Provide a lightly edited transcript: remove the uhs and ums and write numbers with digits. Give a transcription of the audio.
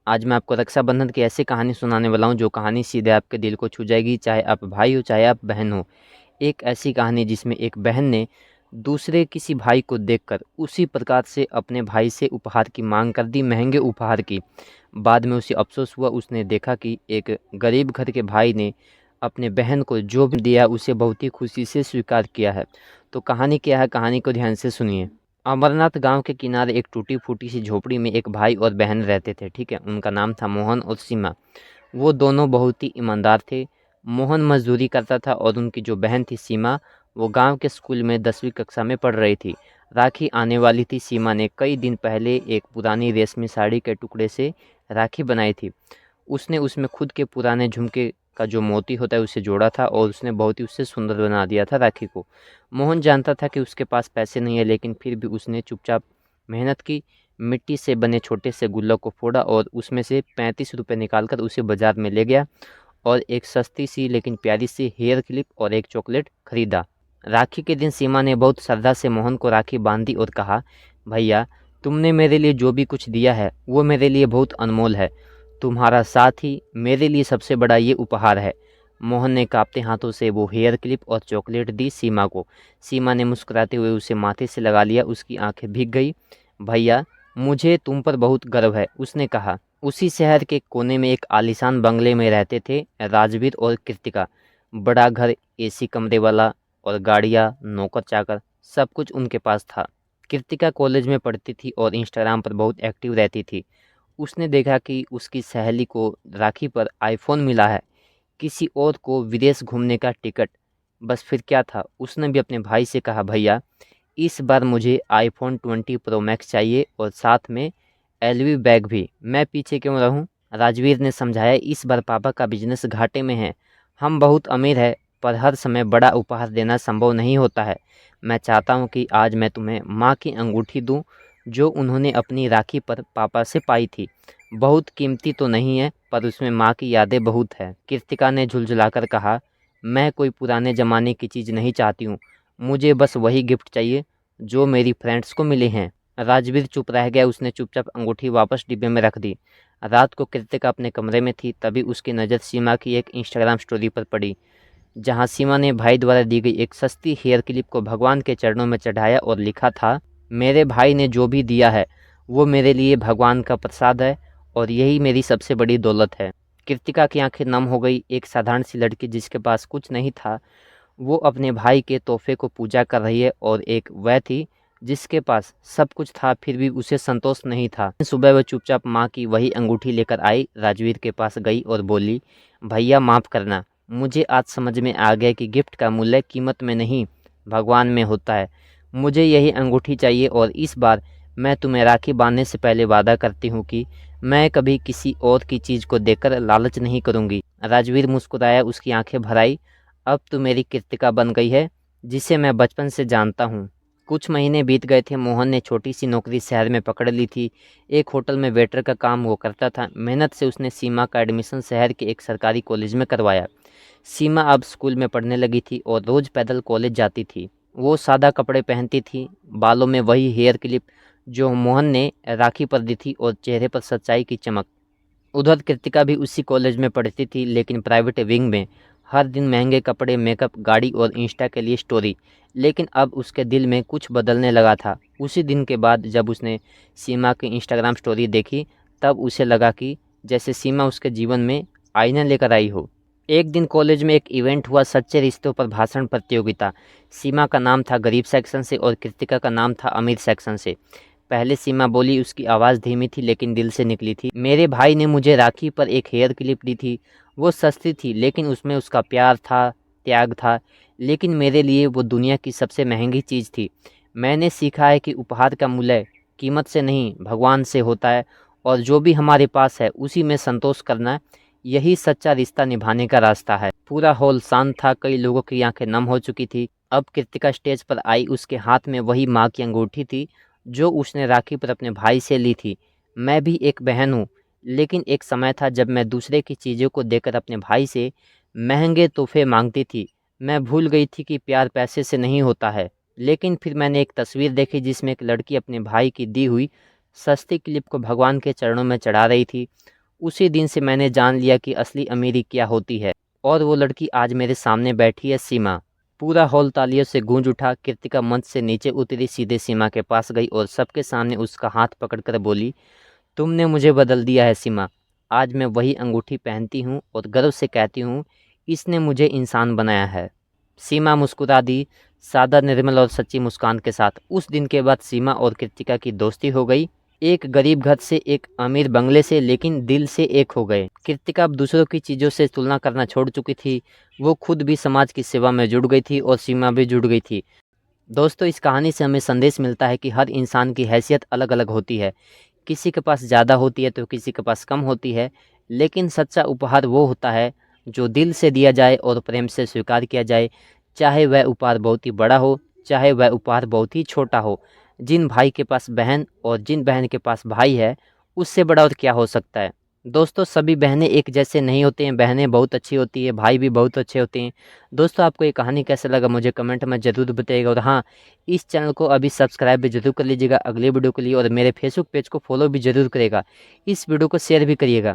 आज मैं आपको रक्षाबंधन की ऐसी कहानी सुनाने वाला हूँ जो कहानी सीधे आपके दिल को छू जाएगी, चाहे आप भाई हो चाहे आप बहन हो। एक ऐसी कहानी जिसमें एक बहन ने दूसरे किसी भाई को देखकर उसी प्रकार से अपने भाई से उपहार की मांग कर दी, महंगे उपहार की। बाद में उसे अफ़सोस हुआ, उसने देखा कि एक गरीब घर के भाई ने अपने बहन को जो भी दिया उसे बहुत ही खुशी से स्वीकार किया है। तो कहानी क्या है, कहानी को ध्यान से सुनिए। अमरनाथ गांव के किनारे एक टूटी फूटी सी झोपड़ी में एक भाई और बहन रहते थे। ठीक है, उनका नाम था मोहन और सीमा। वो दोनों बहुत ही ईमानदार थे। मोहन मजदूरी करता था और उनकी जो बहन थी सीमा, वो गांव के स्कूल में 10वीं कक्षा में पढ़ रही थी। राखी आने वाली थी। सीमा ने कई दिन पहले एक पुरानी रेशमी साड़ी के टुकड़े से राखी बनाई थी। उसने उसमें खुद के पुराने झुमके का जो मोती होता है उसे जोड़ा था और उसने बहुत ही उससे सुंदर बना दिया था राखी को। मोहन जानता था कि उसके पास पैसे नहीं है, लेकिन फिर भी उसने चुपचाप मेहनत की। मिट्टी से बने छोटे से गुल्लक को फोड़ा और उसमें से 35 रुपये निकालकर उसे बाजार में ले गया और एक सस्ती सी लेकिन प्यारी सी हेयर क्लिप और एक चॉकलेट खरीदा। राखी के दिन सीमा ने बहुत श्रद्धा से मोहन को राखी बांधी और कहा, भैया, तुमने मेरे लिए जो भी कुछ दिया है वो मेरे लिए बहुत अनमोल है। तुम्हारा साथ ही मेरे लिए सबसे बड़ा ये उपहार है। मोहन ने कांपते हाथों से वो हेयर क्लिप और चॉकलेट दी सीमा को। सीमा ने मुस्कुराते हुए उसे माथे से लगा लिया। उसकी आंखें भीग गई। भैया, मुझे तुम पर बहुत गर्व है, उसने कहा। उसी शहर के कोने में एक आलीशान बंगले में रहते थे राजवीर और कृतिका। बड़ा घर, एसी कमरे वाला और गाड़ियाँ, नौकर चाकर, सब कुछ उनके पास था। कृतिका कॉलेज में पढ़ती थी और इंस्टाग्राम पर बहुत एक्टिव रहती थी। उसने देखा कि उसकी सहेली को राखी पर आईफोन मिला है, किसी और को विदेश घूमने का टिकट। बस फिर क्या था, उसने भी अपने भाई से कहा, भैया, इस बार मुझे आईफोन 20 प्रो मैक्स चाहिए और साथ में एलवी बैग भी। मैं पीछे क्यों रहूं? राजवीर ने समझाया, इस बार पापा का बिजनेस घाटे में है। हम बहुत अमीर है, पर हर समय बड़ा उपहार देना संभव नहीं होता है। मैं चाहता हूं कि आज मैं तुम्हें माँ की अंगूठी दूं, जो उन्होंने अपनी राखी पर पापा से पाई थी। बहुत कीमती तो नहीं है, पर उसमें माँ की यादें बहुत है। कृतिका ने झुलझुलाकर कहा, मैं कोई पुराने ज़माने की चीज़ नहीं चाहती हूँ। मुझे बस वही गिफ्ट चाहिए जो मेरी फ्रेंड्स को मिले हैं। राजवीर चुप रह गया। उसने चुपचाप अंगूठी वापस डिब्बे में रख दी। रात को कृतिका अपने कमरे में थी, तभी उसकी नज़र सीमा की एक इंस्टाग्राम स्टोरी पर पड़ी, जहां सीमा ने भाई द्वारा दी गई एक सस्ती हेयर क्लिप को भगवान के चरणों में चढ़ाया और लिखा था, मेरे भाई ने जो भी दिया है वो मेरे लिए भगवान का प्रसाद है और यही मेरी सबसे बड़ी दौलत है। कृतिका की आंखें नम हो गई। एक साधारण सी लड़की जिसके पास कुछ नहीं था, वो अपने भाई के तोहफे को पूजा कर रही है, और एक वह थी जिसके पास सब कुछ था फिर भी उसे संतोष नहीं था। सुबह वह चुपचाप माँ की वही अंगूठी लेकर आई, राजवीर के पास गई और बोली, भैया, माफ़ करना, मुझे आज समझ में आ गया कि गिफ्ट का मूल्य कीमत में नहीं, भगवान में होता है। मुझे यही अंगूठी चाहिए और इस बार मैं तुम्हें राखी बांधने से पहले वादा करती हूँ कि मैं कभी किसी और की चीज़ को देखकर लालच नहीं करूँगी। राजवीर मुस्कुराया, उसकी आंखें भर आई। अब तो मेरी कृतिका बन गई है, जिसे मैं बचपन से जानता हूँ। कुछ महीने बीत गए थे। मोहन ने छोटी सी नौकरी शहर में पकड़ ली थी। एक होटल में वेटर का काम वो करता था। मेहनत से उसने सीमा का एडमिशन शहर के एक सरकारी कॉलेज में करवाया। सीमा अब स्कूल में पढ़ने लगी थी और रोज़ पैदल कॉलेज जाती थी। वो सादा कपड़े पहनती थी, बालों में वही हेयर क्लिप जो मोहन ने राखी पर दी थी और चेहरे पर सच्चाई की चमक। उधर कृतिका भी उसी कॉलेज में पढ़ती थी, लेकिन प्राइवेट विंग में। हर दिन महंगे कपड़े, मेकअप, गाड़ी और इंस्टा के लिए स्टोरी। लेकिन अब उसके दिल में कुछ बदलने लगा था। उसी दिन के बाद जब उसने सीमा की इंस्टाग्राम स्टोरी देखी, तब उसे लगा कि जैसे सीमा उसके जीवन में आईना लेकर आई हो। एक दिन कॉलेज में एक इवेंट हुआ, सच्चे रिश्तों पर भाषण प्रतियोगिता। सीमा का नाम था गरीब सेक्शन से और कृतिका का नाम था अमीर सेक्शन से। पहले सीमा बोली, उसकी आवाज़ धीमी थी लेकिन दिल से निकली थी, मेरे भाई ने मुझे राखी पर एक हेयर क्लिप दी थी। वो सस्ती थी लेकिन उसमें उसका प्यार था, त्याग था। लेकिन मेरे लिए वो दुनिया की सबसे महंगी चीज़ थी। मैंने सीखा है कि उपहार का मूल्य कीमत से नहीं, भगवान से होता है, और जो भी हमारे पास है उसी में संतोष करना, यही सच्चा रिश्ता निभाने का रास्ता है। पूरा हॉल शांत था। कई लोगों की आंखें नम हो चुकी थी। अब कृतिका स्टेज पर आई। उसके हाथ में वही माँ की अंगूठी थी जो उसने राखी पर अपने भाई से ली थी। मैं भी एक बहन हूँ, लेकिन एक समय था जब मैं दूसरे की चीज़ों को देकर अपने भाई से महंगे तोहफे मांगती थी। मैं भूल गई थी कि प्यार पैसे से नहीं होता है। लेकिन फिर मैंने एक तस्वीर देखी जिसमें एक लड़की अपने भाई की दी हुई सस्ती क्लिप को भगवान के चरणों में चढ़ा रही थी। उसी दिन से मैंने जान लिया कि असली अमीरी क्या होती है। और वो लड़की आज मेरे सामने बैठी है, सीमा। पूरा हॉल तालियों से गूंज उठा। कृतिका मंच से नीचे उतरी, सीधे सीमा के पास गई और सबके सामने उसका हाथ पकड़कर बोली, तुमने मुझे बदल दिया है सीमा। आज मैं वही अंगूठी पहनती हूँ और गर्व से कहती हूँ, इसने मुझे इंसान बनाया है। सीमा मुस्कुरा दी, सादा, निर्मल और सच्ची मुस्कान के साथ। उस दिन के बाद सीमा और कृतिका की दोस्ती हो गई। एक गरीब घर से, एक अमीर बंगले से, लेकिन दिल से एक हो गए। कृतिका अब दूसरों की चीज़ों से तुलना करना छोड़ चुकी थी। वो खुद भी समाज की सेवा में जुड़ गई थी और सीमा भी जुड़ गई थी। दोस्तों, इस कहानी से हमें संदेश मिलता है कि हर इंसान की हैसियत अलग अलग होती है। किसी के पास ज़्यादा होती है तो किसी के पास कम होती है, लेकिन सच्चा उपहार वो होता है जो दिल से दिया जाए और प्रेम से स्वीकार किया जाए, चाहे वह उपहार बहुत ही बड़ा हो, चाहे वह उपहार बहुत ही छोटा हो। जिन भाई के पास बहन और जिन बहन के पास भाई है, उससे बड़ा और क्या हो सकता है। दोस्तों, सभी बहनें एक जैसे नहीं होते हैं, बहनें बहुत अच्छी होती है, भाई भी बहुत अच्छे होते हैं। दोस्तों, आपको ये कहानी कैसा लगा मुझे कमेंट में ज़रूर बताइएगा। और हाँ, इस चैनल को अभी सब्सक्राइब भी ज़रूर कर लीजिएगा अगले वीडियो के लिए, और मेरे फेसबुक पेज को फॉलो भी ज़रूर करिएगा। इस वीडियो को शेयर भी करिएगा।